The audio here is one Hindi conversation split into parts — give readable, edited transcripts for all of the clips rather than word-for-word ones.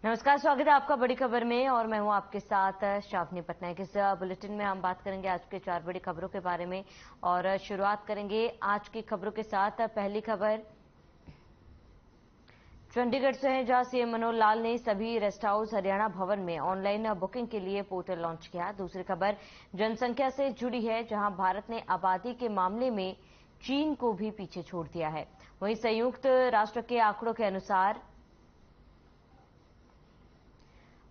नमस्कार, स्वागत है आपका बड़ी खबर में और मैं हूं आपके साथ शावनी पटनायक। इस बुलेटिन में हम बात करेंगे आज के 4 बड़ी खबरों के बारे में और शुरुआत करेंगे आज की खबरों के साथ। पहली खबर चंडीगढ़ से है, जहां सीएम मनोहर लाल ने सभी रेस्ट हाउस हरियाणा भवन में ऑनलाइन बुकिंग के लिए पोर्टल लॉन्च किया। दूसरी खबर जनसंख्या से जुड़ी है, जहां भारत ने आबादी के मामले में चीन को भी पीछे छोड़ दिया है। वहीं संयुक्त राष्ट्र के आंकड़ों के अनुसार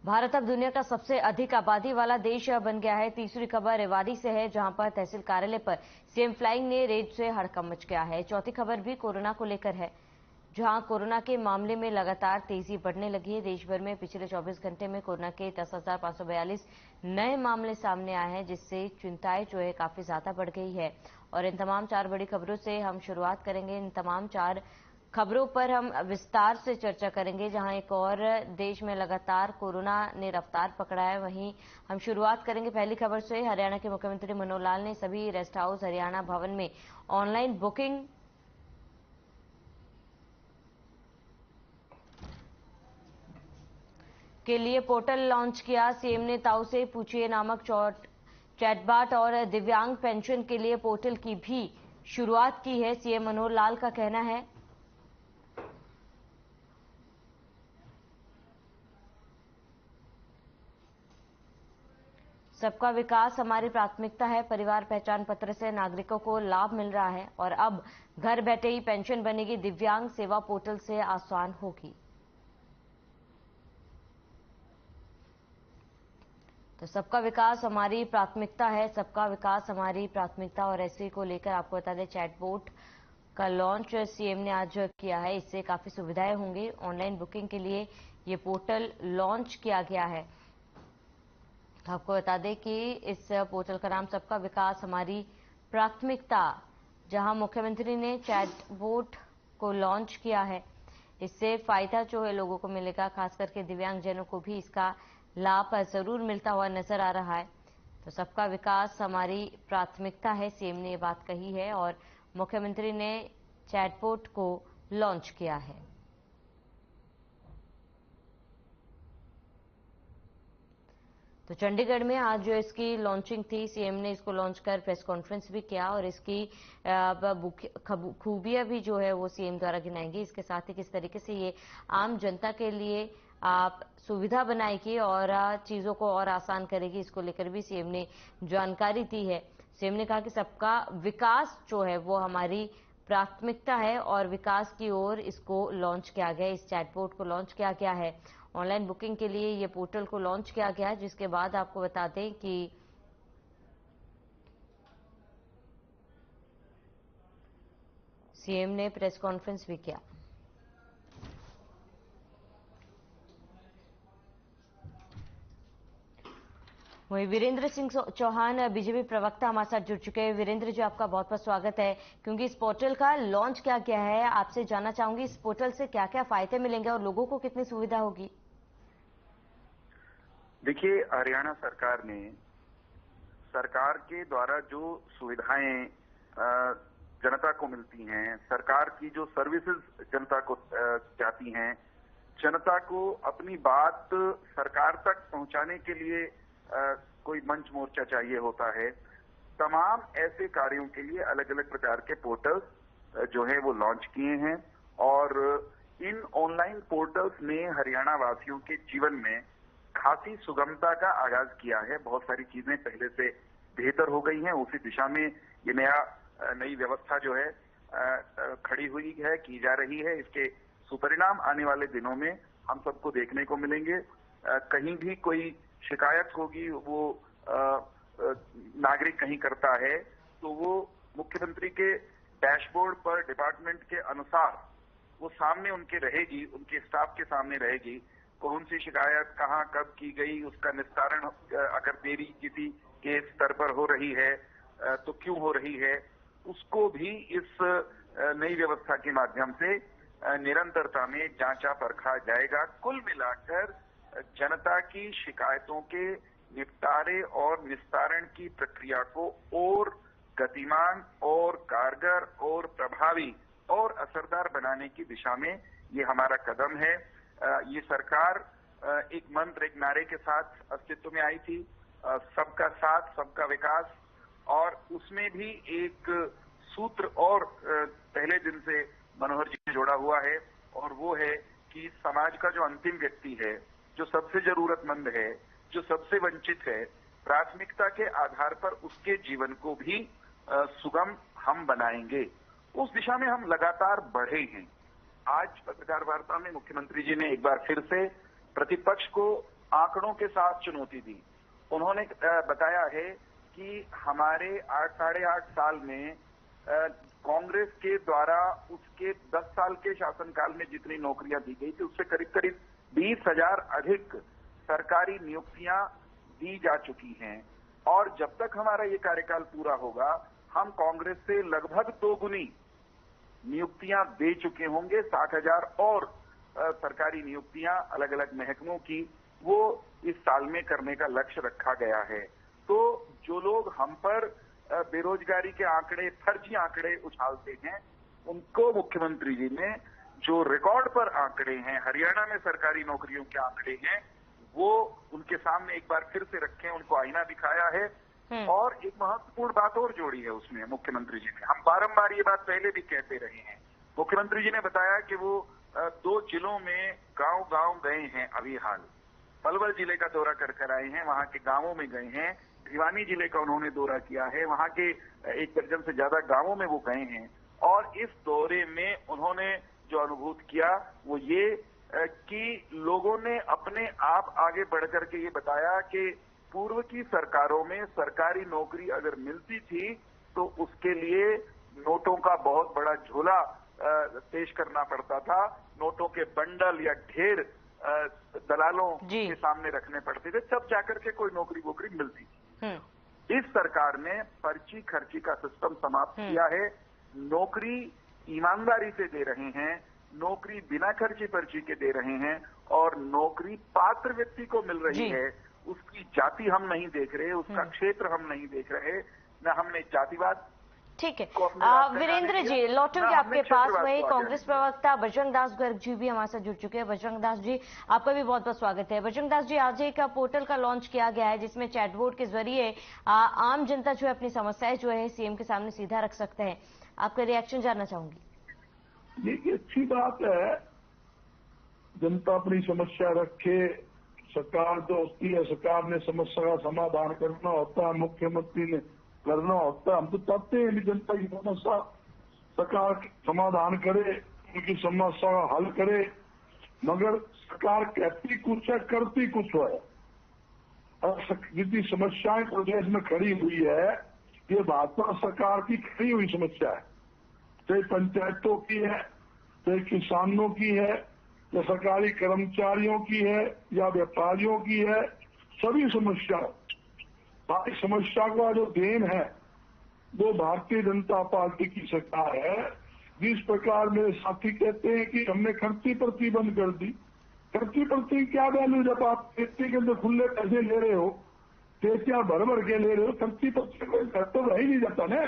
भारत अब दुनिया का सबसे अधिक आबादी वाला देश बन गया है। तीसरी खबर रेवाड़ी से है, जहां पर तहसील कार्यालय पर सीएम फ्लाइंग ने रेड से हड़कंप मच गया है। चौथी खबर भी कोरोना को लेकर है, जहां कोरोना के मामले में लगातार तेजी बढ़ने लगी है। देश भर में पिछले 24 घंटे में कोरोना के 10,542 नए मामले सामने आए हैं, जिससे चिंताएं जो है काफी ज्यादा बढ़ गई है। और इन तमाम 4 बड़ी खबरों से हम शुरुआत करेंगे। इन तमाम 4 खबरों पर हम विस्तार से चर्चा करेंगे। जहां एक और देश में लगातार कोरोना ने रफ्तार पकड़ा है, वहीं हम शुरुआत करेंगे पहली खबर से। हरियाणा के मुख्यमंत्री मनोहर लाल ने सभी रेस्ट हाउस हरियाणा भवन में ऑनलाइन बुकिंग के लिए पोर्टल लॉन्च किया। सीएम ने ताऊ से पूछिए नामक चैटबॉट और दिव्यांग पेंशन के लिए पोर्टल की भी शुरुआत की है। सीएम मनोहर लाल का कहना है, सबका विकास हमारी प्राथमिकता है। परिवार पहचान पत्र से नागरिकों को लाभ मिल रहा है और अब घर बैठे ही पेंशन बनेगी। दिव्यांग सेवा पोर्टल से आसान होगी। तो सबका विकास हमारी प्राथमिकता है, सबका विकास हमारी प्राथमिकता। और ऐसे को लेकर आपको बता दें, चैटबॉट का लॉन्च सीएम ने आज किया है। इससे काफी सुविधाएं होंगी। ऑनलाइन बुकिंग के लिए ये पोर्टल लॉन्च किया गया है। आपको बता दें कि इस पोर्टल का नाम सबका विकास हमारी प्राथमिकता, जहां मुख्यमंत्री ने चैटबॉट को लॉन्च किया है। इससे फायदा जो है लोगों को मिलेगा, खास करके दिव्यांगजनों को भी इसका लाभ जरूर मिलता हुआ नजर आ रहा है। तो सबका विकास हमारी प्राथमिकता है, सीएम ने ये बात कही है और मुख्यमंत्री ने चैटबॉट को लॉन्च किया है। तो चंडीगढ़ में आज जो इसकी लॉन्चिंग थी, सीएम ने इसको लॉन्च कर प्रेस कॉन्फ्रेंस भी किया और इसकी खूबियां भी जो है वो सीएम द्वारा गिनाएंगी। इसके साथ ही किस तरीके से ये आम जनता के लिए सुविधा बनाएगी और चीजों को और आसान करेगी, इसको लेकर भी सीएम ने जानकारी दी है। सीएम ने कहा कि सबका विकास जो है वो हमारी प्राथमिकता है और विकास की ओर इसको लॉन्च किया गया, इस चैटबॉट को लॉन्च किया गया है। ऑनलाइन बुकिंग के लिए ये पोर्टल को लॉन्च किया गया है, जिसके बाद आपको बता दें कि सीएम ने प्रेस कॉन्फ्रेंस भी किया। वहीं वीरेंद्र सिंह चौहान बीजेपी प्रवक्ता हमारे साथ जुड़ चुके हैं। वीरेंद्र जी, आपका बहुत बहुत स्वागत है। क्योंकि इस पोर्टल का लॉन्च किया गया है, आपसे जानना चाहूंगी इस पोर्टल से क्या क्या फायदे मिलेंगे और लोगों को कितनी सुविधा होगी। देखिए, हरियाणा सरकार ने सरकार के द्वारा जो सुविधाएं जनता को मिलती हैं, सरकार की जो सर्विसेज जनता को जाती हैं, जनता को अपनी बात सरकार तक पहुंचाने के लिए कोई मंच मोर्चा चाहिए होता है। तमाम ऐसे कार्यों के लिए अलग अलग प्रकार के पोर्टल्स जो है वो लॉन्च किए हैं और इन ऑनलाइन पोर्टल्स ने हरियाणा वासियों के जीवन में खासी सुगमता का आगाज किया है। बहुत सारी चीजें पहले से बेहतर हो गई हैं। उसी दिशा में ये नई व्यवस्था जो है खड़ी हुई है, की जा रही है। इसके सुपरिणाम आने वाले दिनों में हम सबको देखने को मिलेंगे। कहीं भी कोई शिकायत होगी, वो नागरिक कहीं करता है तो वो मुख्यमंत्री के डैशबोर्ड पर डिपार्टमेंट के अनुसार वो सामने उनके रहेगी, उनके स्टाफ के सामने रहेगी। कौन सी शिकायत कहां कब की गई, उसका निस्तारण अगर देरी किसी के स्तर पर हो रही है तो क्यों हो रही है, उसको भी इस नई व्यवस्था के माध्यम से निरंतरता में जांचा परखा जाएगा। कुल मिलाकर जनता की शिकायतों के निपटारे और निस्तारण की प्रक्रिया को और गतिमान और कारगर और प्रभावी और असरदार बनाने की दिशा में ये हमारा कदम है। ये सरकार एक मंत्र, एक नारे के साथ अस्तित्व में आई थी, सबका साथ सबका विकास। और उसमें भी एक सूत्र और पहले दिन से मनोहर जी ने जोड़ा हुआ है, और वो है कि समाज का जो अंतिम व्यक्ति है, जो सबसे जरूरतमंद है, जो सबसे वंचित है, प्राथमिकता के आधार पर उसके जीवन को भी सुगम हम बनाएंगे। उस दिशा में हम लगातार बढ़े हैं। आज पत्रकार वार्ता में मुख्यमंत्री जी ने एक बार फिर से प्रतिपक्ष को आंकड़ों के साथ चुनौती दी। उन्होंने बताया है कि हमारे 8-8.5 साल में कांग्रेस के द्वारा उसके 10 साल के शासनकाल में जितनी नौकरियां दी गई थी, उससे करीब करीब 20,000 अधिक सरकारी नियुक्तियां दी जा चुकी हैं। और जब तक हमारा ये कार्यकाल पूरा होगा, हम कांग्रेस से लगभग 2 गुनी नियुक्तियां दे चुके होंगे। 60,000 और सरकारी नियुक्तियां अलग अलग महकमों की वो इस साल में करने का लक्ष्य रखा गया है। तो जो लोग हम पर बेरोजगारी के आंकड़े, फर्जी आंकड़े उछालते हैं, उनको मुख्यमंत्री जी ने जो रिकॉर्ड पर आंकड़े हैं, हरियाणा में सरकारी नौकरियों के आंकड़े हैं, वो उनके सामने एक बार फिर से रखे, उनको आईना दिखाया है। और एक महत्वपूर्ण बात और जोड़ी है उसमें मुख्यमंत्री जी ने। हम बारंबार ये बात पहले भी कहते रहे हैं। मुख्यमंत्री जी ने बताया कि वो 2 जिलों में गांव-गांव गए हैं। अभी हाल पलवल जिले का दौरा कर आए हैं, वहां के गांवों में गए हैं। भिवानी जिले का उन्होंने दौरा किया है, वहां के 1 दर्जन से ज्यादा गांवों में वो गए हैं। और इस दौरे में उन्होंने जो अनुभूत किया वो ये कि लोगों ने अपने आप आगे बढ़ करके ये बताया कि पूर्व की सरकारों में सरकारी नौकरी अगर मिलती थी तो उसके लिए नोटों का बहुत बड़ा झोला पेश करना पड़ता था। नोटों के बंडल या ढेर दलालों के सामने रखने पड़ते थे, तब जाकर के कोई नौकरी वोकरी मिलती थी। इस सरकार ने पर्ची खर्ची का सिस्टम समाप्त किया है। नौकरी ईमानदारी से दे रहे हैं, नौकरी बिना खर्ची पर्ची के दे रहे हैं, और नौकरी पात्र व्यक्ति को मिल रही है। उसकी जाति हम नहीं देख रहे, उसका क्षेत्र हम नहीं देख रहे, न हमने जातिवाद। ठीक है वीरेंद्र जी, लौटूंगे आपके पास। वही कांग्रेस प्रवक्ता बजरंग दास गर्ग जी भी हमारे साथ जुड़ चुके हैं। बजरंग दास जी, आपका भी बहुत बहुत स्वागत है। बजरंग दास जी, आज एक पोर्टल का लॉन्च किया गया है जिसमें चैटबोट के जरिए आम जनता जो है अपनी समस्याएं जो है सीएम के सामने सीधा रख सकते हैं। आपका रिएक्शन जानना चाहूंगी। देखिए, अच्छी बात है, जनता अपनी समस्या रखे। सरकार जो होती है, सरकार ने समस्या का समाधान करना होता है, मुख्यमंत्री ने करना होता है। हम तो चाहते हैं कि जनता की समस्या सरकार समाधान करे, उनकी समस्या का हल करे, मगर सरकार कहती कुछ है, करती कुछ है। और जितनी समस्याएं प्रदेश में खड़ी हुई है, ये भाजपा सरकार की खड़ी हुई समस्या है। चाहे पंचायतों की है, चाहे किसानों की है, या सरकारी कर्मचारियों की है, या व्यापारियों की है, सभी समस्या। बाकी समस्या का जो देन है वो भारतीय जनता पार्टी की सरकार है। जिस प्रकार मेरे साथी कहते हैं कि हमने खर्ची पर्ची बंद कर दी। खर्ची पर्ची क्या वैल्यू, जब आप खेती के अंदर खुले पैसे ले रहे हो, पेटियां भर भर के ले रहे हो, खर्ची पर्ची कोई घर तो रह ही नहीं जाता ना।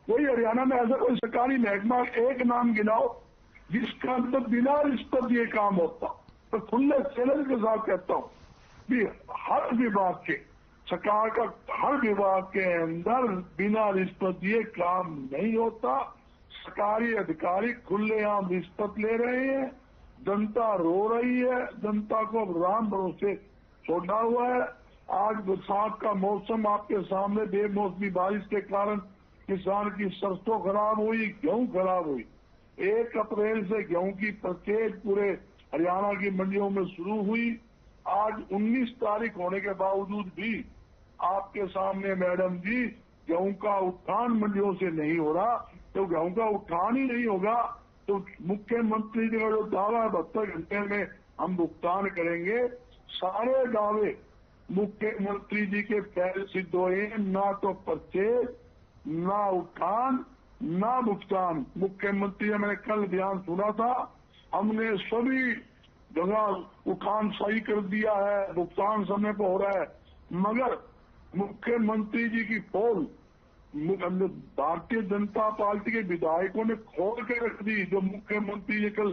कोई हरियाणा में ऐसा कोई सरकारी महकमा एक नाम गिनाओ जिसका अंदर बिना रिश्वत ये काम होता। तो खुले चैलेंज के साथ कहता हूँ कि हर विभाग के, सरकार का हर विभाग के अंदर बिना रिश्वत ये काम नहीं होता। सरकारी अधिकारी खुलेआम रिश्वत ले रहे हैं, जनता रो रही है, जनता को अब राम भरोसे छोड़ा हुआ है। आज बरसात का मौसम आपके सामने, बेमौसमी बारिश के कारण किसान की सरसों खराब हुई, गेहूं खराब हुई। 1 अप्रैल से गेहूं की परचेज पूरे हरियाणा की मंडियों में शुरू हुई। आज 19 तारीख होने के बावजूद भी आपके सामने मैडम जी गेहूं का उत्थान मंडियों से नहीं हो रहा। तो गेहूं का उत्थान ही नहीं होगा तो मुख्यमंत्री जी का जो दावा है 72 घंटे में हम भुगतान करेंगे, सारे दावे मुख्यमंत्री जी के पहले सिद्ध हुए। ना तो परचेज, ना उत्थान, ना भुगतान। मुख्यमंत्री ने, मैंने कल बयान सुना था, हमने सभी जगह उत्थान सही कर दिया है, भुगतान समय पर हो रहा है, मगर मुख्यमंत्री जी की पोल भारतीय जनता पार्टी के विधायकों ने खोल के रख दी। जो मुख्यमंत्री जी कल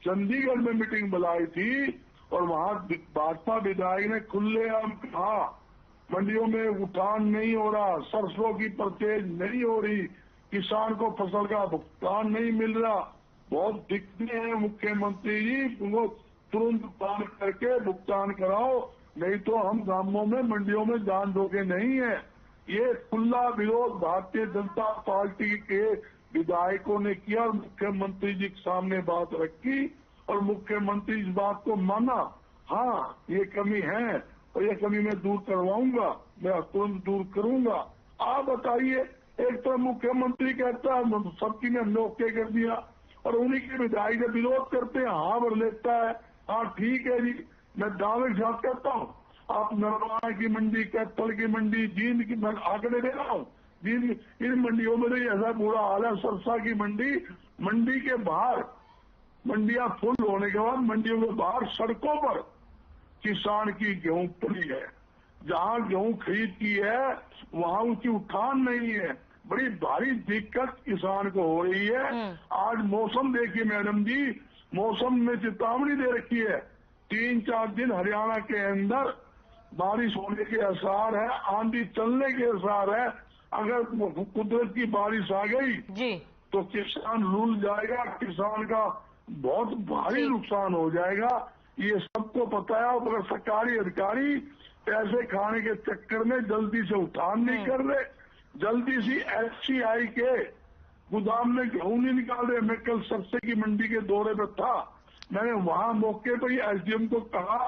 चंडीगढ़ में मीटिंग बुलाई थी और वहां भाजपा विधायक ने खुलेआम कहा मंडियों में उठान नहीं हो रहा, सरसों की परचेज नहीं हो रही, किसान को फसल का भुगतान नहीं मिल रहा, बहुत दिक्कतें हैं मुख्यमंत्री जी, उनको तुरंत भुगतान करके भुगतान कराओ, नहीं तो हम गांवों में मंडियों में जान दोगे नहीं है। ये खुला विरोध भारतीय जनता पार्टी के विधायकों ने किया और मुख्यमंत्री जी के सामने बात रखी और मुख्यमंत्री इस बात को माना, हाँ ये कमी है और ये कमी मैं दूर करवाऊंगा, मैं तुरंत दूर करूंगा। आप बताइए, एक तो मुख्यमंत्री कहता है सबकी ने नोके कर दिया और उन्हीं के विधायक जब विरोध करते हैं हाँ भर लेता है, हाँ ठीक है जी, मैं दावे के साथ कहता हूँ आप नरवाना की मंडी, कैथल की मंडी, जींद की, मैं आंकड़े दे रहा हूँ, जींद इन मंडियों में तो ऐसा बुरा हाल है, सरसा की मंडी के बाहर मंडियां फुल होने के बाद मंडियों के बाहर सड़कों पर किसान की गेहूं पड़ी है, जहां गेहूं खरीद की है वहां उसकी उठान नहीं है, बड़ी भारी दिक्कत किसान को हो रही है। आज मौसम देखिए मैडम जी, मौसम में चेतावनी दे रखी है 3-4 दिन हरियाणा के अंदर बारिश होने के आसार है, आंधी चलने के आसार है। अगर कुदरत की बारिश आ गई जी तो किसान रुल जाएगा, किसान का बहुत भारी नुकसान हो जाएगा, ये सबको पता है। और सरकारी अधिकारी पैसे खाने के चक्कर में जल्दी से उठान नहीं कर रहे, जल्दी से FCI के गोदाम में गेहूं नहीं निकाल रहे। मैं कल सरसे की मंडी के दौरे पर था, मैंने वहां मौके पर ही SDM को कहा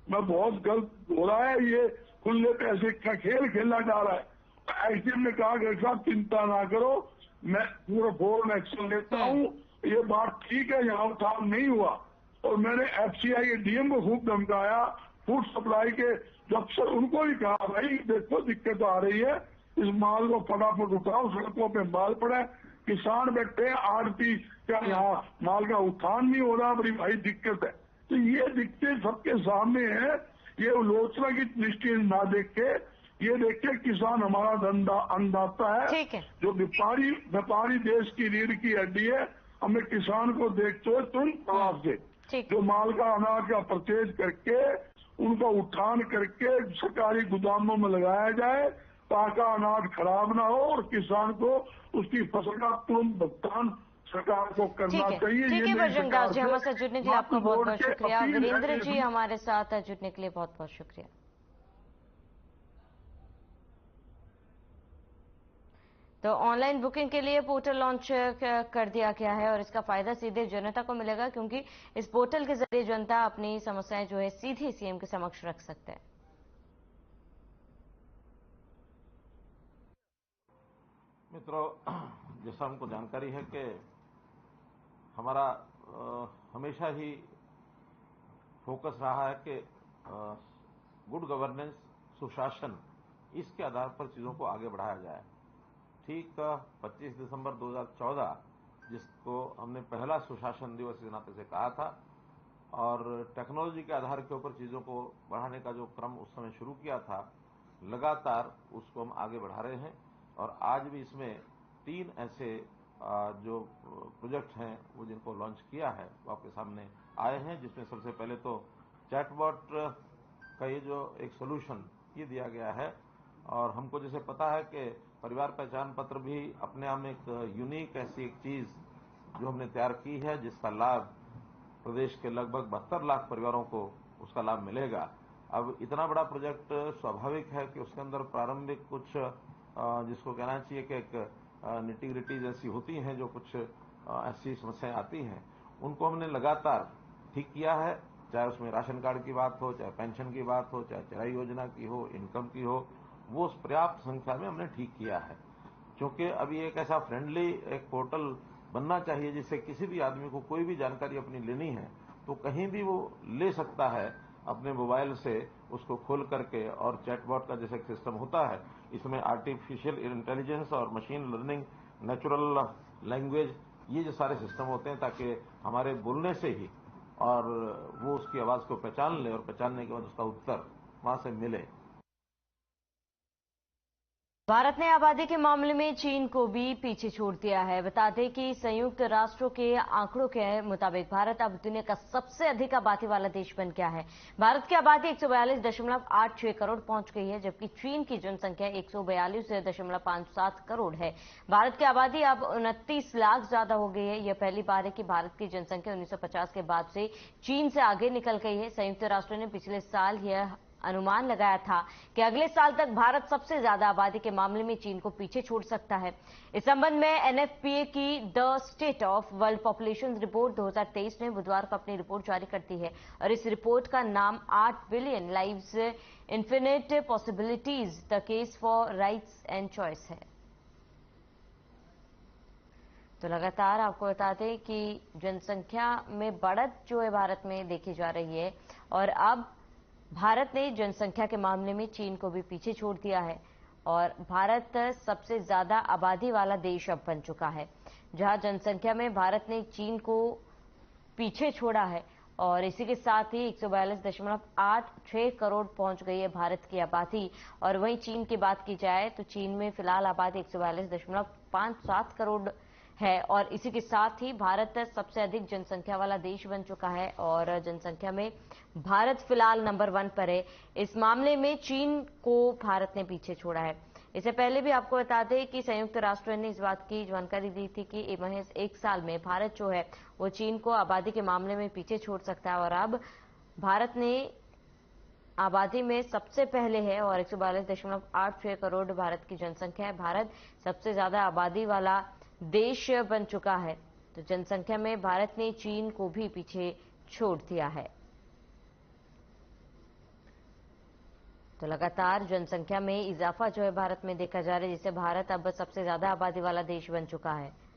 मैं बहुत गलत हो रहा है, ये खुले पैसे का खेल खेला जा रहा है। SDM ने कहा कि साहब चिंता ना करो, मैं पूरा फौरन एक्शन लेता हूँ, ये बात ठीक है, यहाँ उठान नहीं हुआ। और मैंने FCI के DM को खूब धमकाया, फूड सप्लाई के अफसर उनको भी कहा भाई देखो दिक्कत आ रही है, इस माल को फटाफट उठाओ, सड़कों पे माल पड़ा है, किसान बैठे हैं, आड़ती क्या यहाँ माल का उठान नहीं हो रहा, बड़ी भाई दिक्कत है। तो ये दिक्कतें सबके सामने है, ये आलोचना की दृष्टि ना देख के ये देखे किसान हमारा अन्नदाता है, जो व्यापारी देश की रीढ़ की हड्डी है, हमें किसान को देखते हुए तुरंत प्रभाव से जो माल का अनाज का परचेज करके उनका उठान करके सरकारी गोदामों में लगाया जाए ताकि अनाज खराब ना हो और किसान को उसकी फसल का तुरंत भुगतान सरकार को करना चाहिए। ठीक है बजरंग दास जी, हमारे साथ जुड़ने के लिए आपका बहुत बहुत शुक्रिया। वीरेंद्र जी हमारे साथ जुड़ने के लिए बहुत बहुत शुक्रिया। तो ऑनलाइन बुकिंग के लिए पोर्टल लॉन्च कर दिया गया है और इसका फायदा सीधे जनता को मिलेगा, क्योंकि इस पोर्टल के जरिए जनता अपनी समस्याएं जो है सीधे CM के समक्ष रख सकते हैं। मित्रों, जैसा हमको जानकारी है कि हमारा हमेशा ही फोकस रहा है कि गुड गवर्नेंस, सुशासन, इसके आधार पर चीजों को आगे बढ़ाया जाए। ठीक 25 दिसंबर 2014 जिसको हमने पहला सुशासन दिवस के नाते से कहा था और टेक्नोलॉजी के आधार के ऊपर चीजों को बढ़ाने का जो क्रम उस समय शुरू किया था, लगातार उसको हम आगे बढ़ा रहे हैं और आज भी इसमें 3 ऐसे जो प्रोजेक्ट हैं वो जिनको लॉन्च किया है वो आपके सामने आए हैं, जिसमें सबसे पहले तो चैटबॉट का ये जो एक सोल्यूशन ये दिया गया है। और हमको जैसे पता है कि परिवार पहचान पत्र भी अपने आप में एक यूनिक ऐसी एक चीज जो हमने तैयार की है, जिसका लाभ प्रदेश के लगभग 72 लाख परिवारों को उसका लाभ मिलेगा। अब इतना बड़ा प्रोजेक्ट स्वाभाविक है कि उसके अंदर प्रारंभिक कुछ जिसको कहना चाहिए कि एक निटी-ग्रिटीज ऐसी होती हैं, जो कुछ ऐसी समस्याएं आती हैं, उनको हमने लगातार ठीक किया है, चाहे उसमें राशन कार्ड की बात हो, चाहे पेंशन की बात हो, चाहे चराई योजना की हो, इनकम की हो, वो पर्याप्त संख्या में हमने ठीक किया है। क्योंकि अभी एक ऐसा फ्रेंडली एक पोर्टल बनना चाहिए जिससे किसी भी आदमी को कोई भी जानकारी अपनी लेनी है तो कहीं भी वो ले सकता है अपने मोबाइल से उसको खोल करके। और चैटबॉट का जैसे सिस्टम होता है, इसमें आर्टिफिशियल इंटेलिजेंस और मशीन लर्निंग, नेचुरल लैंग्वेज, ये जो सारे सिस्टम होते हैं ताकि हमारे बोलने से ही और वो उसकी आवाज को पहचान ले और पहचानने के बाद उसका उत्तर वहां से मिले। भारत ने आबादी के मामले में चीन को भी पीछे छोड़ दिया है। बता दें कि संयुक्त राष्ट्रों के आंकड़ों के मुताबिक भारत अब दुनिया का सबसे अधिक आबादी वाला देश बन गया है। भारत की आबादी 142.86 करोड़ पहुंच गई है, जबकि चीन की जनसंख्या 142.57 करोड़ है। भारत की आबादी अब 29 लाख ज्यादा हो गई है। यह पहली बार है कि भारत की जनसंख्या 1950 के बाद से चीन से आगे निकल गई है। संयुक्त राष्ट्र ने पिछले साल यह अनुमान लगाया था कि अगले साल तक भारत सबसे ज्यादा आबादी के मामले में चीन को पीछे छोड़ सकता है। इस संबंध में एनएफपीए की the state of world population report 2023 ने बुधवार को अपनी रिपोर्ट जारी कर दी है और इस रिपोर्ट का नाम 8 billion lives infinite possibilities the case for rights and choice है। तो लगातार आपको बता दें कि जनसंख्या में बढ़त जो है भारत में देखी जा रही है और अब भारत ने जनसंख्या के मामले में चीन को भी पीछे छोड़ दिया है और भारत सबसे ज्यादा आबादी वाला देश अब बन चुका है। जहां जनसंख्या में भारत ने चीन को पीछे छोड़ा है और इसी के साथ ही 142.86 करोड़ पहुंच गई है भारत की आबादी। और वहीं चीन की बात की जाए तो चीन में फिलहाल आबादी 142.57 करोड़ है और इसी के साथ ही भारत सबसे अधिक जनसंख्या वाला देश बन चुका है और जनसंख्या में भारत फिलहाल नंबर 1 पर है। इस मामले में चीन को भारत ने पीछे छोड़ा है। इससे पहले भी आपको बता दें कि संयुक्त राष्ट्र ने इस बात की जानकारी दी थी कि महज 1 साल में भारत जो है वो चीन को आबादी के मामले में पीछे छोड़ सकता है और अब भारत ने आबादी में सबसे पहले है और 142.86 करोड़ भारत की जनसंख्या है। भारत सबसे ज्यादा आबादी वाला देश बन चुका है। तो जनसंख्या में भारत ने चीन को भी पीछे छोड़ दिया है। तो लगातार जनसंख्या में इजाफा जो है भारत में देखा जा रहा है, जिससे भारत अब सबसे ज्यादा आबादी वाला देश बन चुका है।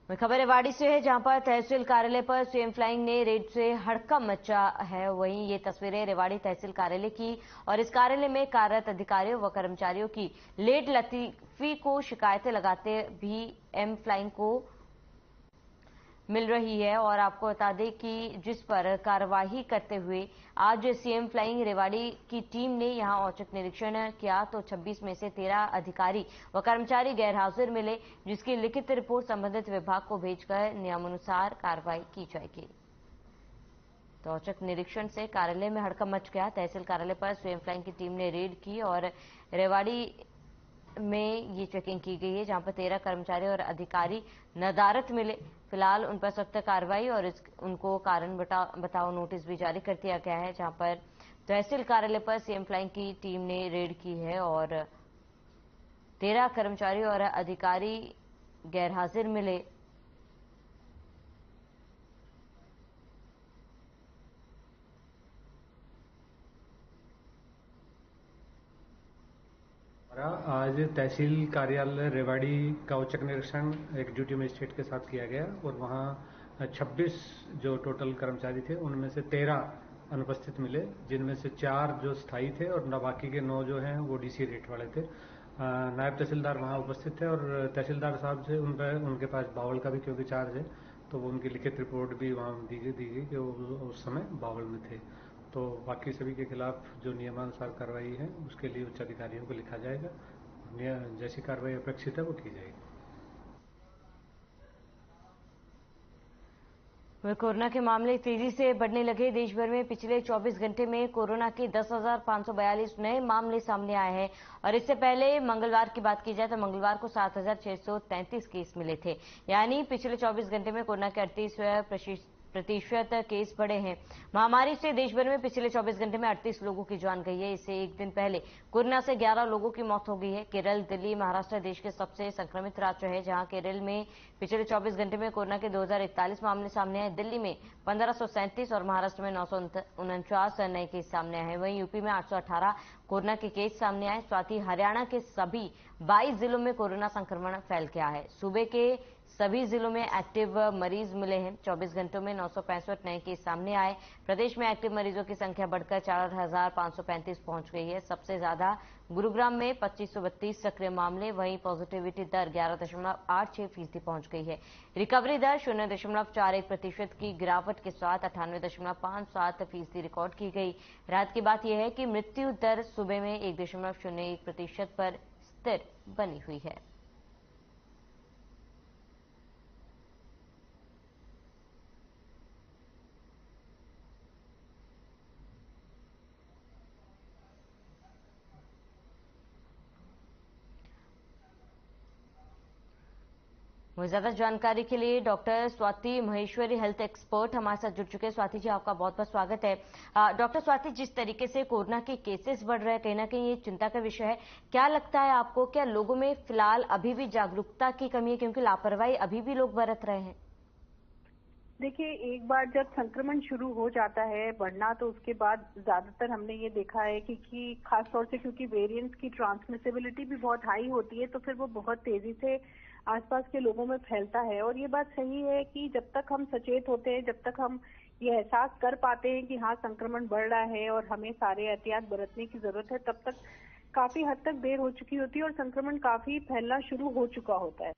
खबर रेवाड़ी से है, जहां पर तहसील कार्यालय पर सीएम फ्लाइंग ने रेड से हड़कंप मचा है। वहीं ये तस्वीरें रेवाड़ी तहसील कार्यालय की और इस कार्यालय में कार्यरत अधिकारियों व कर्मचारियों की लेट लतीफी को शिकायतें लगाते भी एम फ्लाइंग को मिल रही है। और आपको बता दें कि जिस पर कार्यवाही करते हुए आज सीएम फ्लाइंग रेवाड़ी की टीम ने यहां औचक निरीक्षण किया तो 26 में से 13 अधिकारी व कर्मचारी गैरहाजिर मिले, जिसकी लिखित रिपोर्ट संबंधित विभाग को भेजकर नियमानुसार कार्रवाई की जाएगी। तो औचक निरीक्षण से कार्यालय में हड़कंप मच गया। तहसील कार्यालय पर सीएम फ्लाइंग की टीम ने रेड की और रेवाड़ी में ये चेकिंग की गई है, जहां पर 13 कर्मचारी और अधिकारी नदारत मिले। फिलहाल उन पर सख्त कार्रवाई और उनको कारण बताओ नोटिस भी जारी कर दिया गया है, जहां पर तहसील कार्यालय पर सीएम फ्लाइंग की टीम ने रेड की है और 13 कर्मचारी और अधिकारी गैरहाजिर मिले। आज तहसील कार्यालय रेवाड़ी का औचक निरीक्षण एक ड्यूटी मजिस्ट्रेट के साथ किया गया और वहां 26 जो टोटल कर्मचारी थे उनमें से 13 अनुपस्थित मिले, जिनमें से 4 जो स्थायी थे और बाकी के 9 जो हैं वो डीसी रेट वाले थे। नायब तहसीलदार वहां उपस्थित थे और तहसीलदार साहब से उनके पास बावल का भी क्योंकि चार्ज है, तो वो उनकी लिखित रिपोर्ट भी वहां दी गई कि वो उस समय बावल में थे। तो बाकी सभी के खिलाफ जो नियमानुसार कार्रवाई है उसके लिए उच्च अधिकारियों को लिखा जाएगा। जैसी कार्रवाई अपेक्षित है वो की जाएगी। कोरोना के मामले तेजी से बढ़ने लगे। देश भर में पिछले 24 घंटे में कोरोना के 10,542 नए मामले सामने आए हैं और इससे पहले मंगलवार की बात की जाए तो मंगलवार को 7,633 केस मिले थे। यानी पिछले 24 घंटे में कोरोना के 38% केस बढ़े हैं। महामारी से देश भर में पिछले 24 घंटे में 38 लोगों की जान गई है। इससे एक दिन पहले कोरोना से 11 लोगों की मौत हो गई है। केरल, दिल्ली, महाराष्ट्र देश के सबसे संक्रमित राज्य है, जहां केरल में पिछले 24 घंटे में कोरोना के 2041 मामले सामने आए। दिल्ली में 1537 और महाराष्ट्र में 949 नए केस सामने आए हैं। वहीं यूपी में 818 कोरोना के केस सामने आए। साथ ही हरियाणा के सभी 22 जिलों में कोरोना संक्रमण फैल गया है। सूबे के सभी जिलों में एक्टिव मरीज मिले हैं। 24 घंटों में 965 नए केस सामने आए। प्रदेश में एक्टिव मरीजों की संख्या बढ़कर 4,535 पहुंच गई है। सबसे ज्यादा गुरुग्राम में 2532 सक्रिय मामले, वहीं पॉजिटिविटी दर 11.86% पहुंच गई है। रिकवरी दर 0.41% की गिरावट के साथ 98.57% रिकॉर्ड की गई। राहत की बात यह है कि मृत्यु दर सुबह में 1.01% पर स्थिर बनी हुई है। वही ज्यादा जानकारी के लिए doctor Swati Maheshwari, health expert, हमारे साथ जुड़ चुके हैं। स्वाति जी, आपका बहुत बहुत स्वागत है। डॉक्टर स्वाति, जिस तरीके से कोरोना के केसेस बढ़ रहे हैं, कहीं ना कहीं ये चिंता का विषय है। क्या लगता है आपको, क्या लोगों में फिलहाल अभी भी जागरूकता की कमी है, क्योंकि लापरवाही अभी भी लोग बरत रहे हैं? देखिए, एक बार जब संक्रमण शुरू हो जाता है बढ़ना, तो उसके बाद ज्यादातर हमने ये देखा है कि खास तौर से क्योंकि वेरिएंट्स की ट्रांसमिसिबिलिटी भी बहुत हाई होती है, तो फिर वो बहुत तेजी से आसपास के लोगों में फैलता है। और ये बात सही है कि जब तक हम सचेत होते हैं, जब तक हम ये एहसास कर पाते हैं कि हाँ संक्रमण बढ़ रहा है और हमें सारे एहतियात बरतने की जरूरत है, तब तक काफी हद तक देर हो चुकी होती है और संक्रमण काफी फैलना शुरू हो चुका होता है।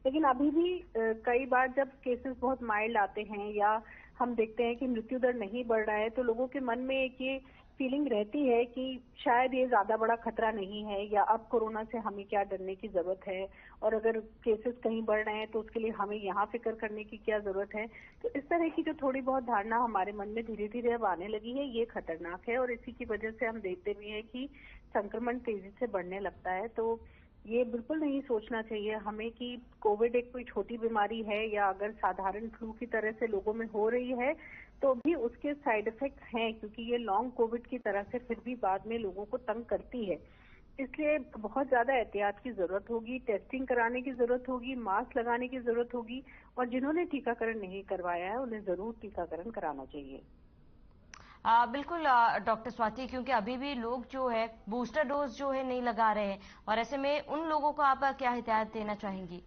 लेकिन अभी भी कई बार जब केसेस बहुत माइल्ड आते हैं या हम देखते हैं कि मृत्यु दर नहीं बढ़ रहा है, तो लोगों के मन में एक ये फीलिंग रहती है कि शायद ये ज्यादा बड़ा खतरा नहीं है, या अब कोरोना से हमें क्या डरने की जरूरत है, और अगर केसेस कहीं बढ़ रहे हैं तो उसके लिए हमें यहाँ फिक्र करने की क्या जरूरत है। तो इस तरह की जो थोड़ी बहुत धारणा हमारे मन में धीरे धीरे अब आने लगी है, ये खतरनाक है। और इसी की वजह से हम देखते भी हैं कि संक्रमण तेजी से बढ़ने लगता है। तो ये बिल्कुल नहीं सोचना चाहिए हमें कि कोविड एक कोई छोटी बीमारी है, या अगर साधारण फ्लू की तरह से लोगों में हो रही है तो भी उसके साइड इफेक्ट हैं, क्योंकि ये लॉन्ग कोविड की तरह से फिर भी बाद में लोगों को तंग करती है। इसलिए बहुत ज्यादा एहतियात की जरूरत होगी, टेस्टिंग कराने की जरूरत होगी, मास्क लगाने की जरूरत होगी, और जिन्होंने टीकाकरण नहीं करवाया है उन्हें जरूर टीकाकरण कराना चाहिए। बिल्कुल डॉक्टर स्वाति, क्योंकि अभी भी लोग जो है बूस्टर डोज जो है नहीं लगा रहे हैं, और ऐसे में उन लोगों को आप क्या हिदायत देना चाहेंगी?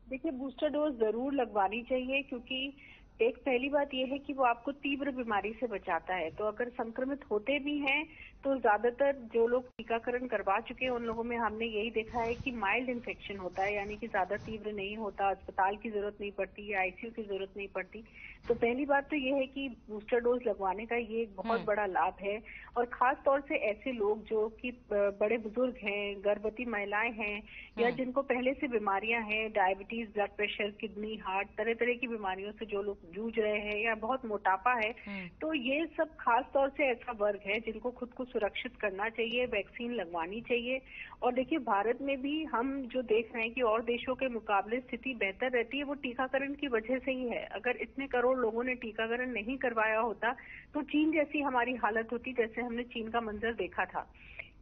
देखिए, बूस्टर डोज जरूर लगवानी चाहिए, क्योंकि एक पहली बात यह है कि वो आपको तीव्र बीमारी से बचाता है। तो अगर संक्रमित होते भी हैं तो ज्यादातर जो लोग टीकाकरण करवा चुके हैं उन लोगों में हमने यही देखा है कि माइल्ड इन्फेक्शन होता है, यानी कि ज्यादा तीव्र नहीं होता, अस्पताल की जरूरत नहीं पड़ती या आईसीयू की जरूरत नहीं पड़ती। तो पहली बात तो ये है कि बूस्टर डोज लगवाने का ये एक बहुत बड़ा लाभ है। और खास तौर से ऐसे लोग जो कि बड़े बुजुर्ग हैं, गर्भवती महिलाएं हैं, या जिनको पहले से बीमारियां हैं, diabetes, blood pressure, kidney, heart, तरह तरह की बीमारियों से जो लोग जूझ रहे हैं, या बहुत मोटापा है, तो ये सब खास तौर से ऐसा वर्ग है जिनको खुद को सुरक्षित करना चाहिए, वैक्सीन लगवानी चाहिए। और देखिए, भारत में भी हम जो देख रहे हैं कि और देशों के मुकाबले स्थिति बेहतर रहती है, वो टीकाकरण की वजह से ही है। अगर इतने करोड़ लोगों ने टीकाकरण नहीं करवाया होता तो चीन जैसी हमारी हालत होती, जैसे हमने चीन का मंजर देखा था।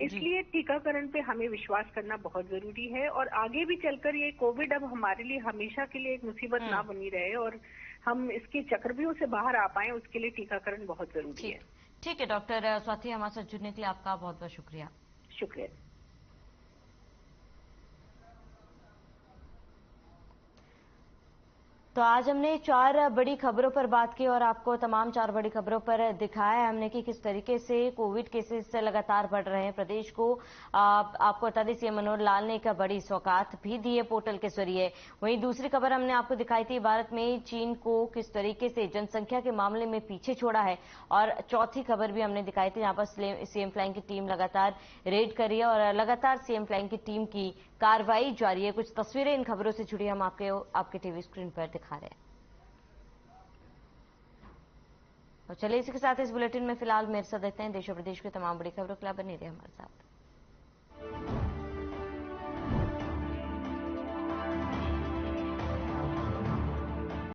इसलिए टीकाकरण पे हमें विश्वास करना बहुत जरूरी है, और आगे भी चलकर ये कोविड अब हमारे लिए हमेशा के लिए एक मुसीबत ना बनी रहे और हम इसके चक्रव्यूह से बाहर आ पाए, उसके लिए टीकाकरण बहुत जरूरी है। ठीक है डॉक्टर स्वाति, हमारे साथ जुड़ने के लिए आपका बहुत बहुत शुक्रिया। शुक्रिया। तो आज हमने 4 बड़ी खबरों पर बात की और आपको तमाम 4 बड़ी खबरों पर दिखाया हमने कि किस तरीके से कोविड केसेस लगातार बढ़ रहे हैं। प्रदेश को आपको बता दें, सीएम मनोहर लाल ने एक बड़ी सौगात भी दी है पोर्टल के जरिए। वहीं दूसरी खबर हमने आपको दिखाई थी, भारत में चीन को किस तरीके से जनसंख्या के मामले में पीछे छोड़ा है। और चौथी खबर भी हमने दिखाई थी, जहां पर सीएम फ्लाइंग की टीम लगातार रेड कर रही है और लगातार सीएम फ्लाइंग की टीम की कार्रवाई जारी है। कुछ तस्वीरें इन खबरों से जुड़ी हम आपके टीवी स्क्रीन पर दिखा रहे हैं। और चलिए इसी के साथ इस बुलेटिन में फिलहाल मेरे साथ देखते हैं देश और प्रदेश की तमाम बड़ी खबरों के लिए बने रहिए हमारे साथ।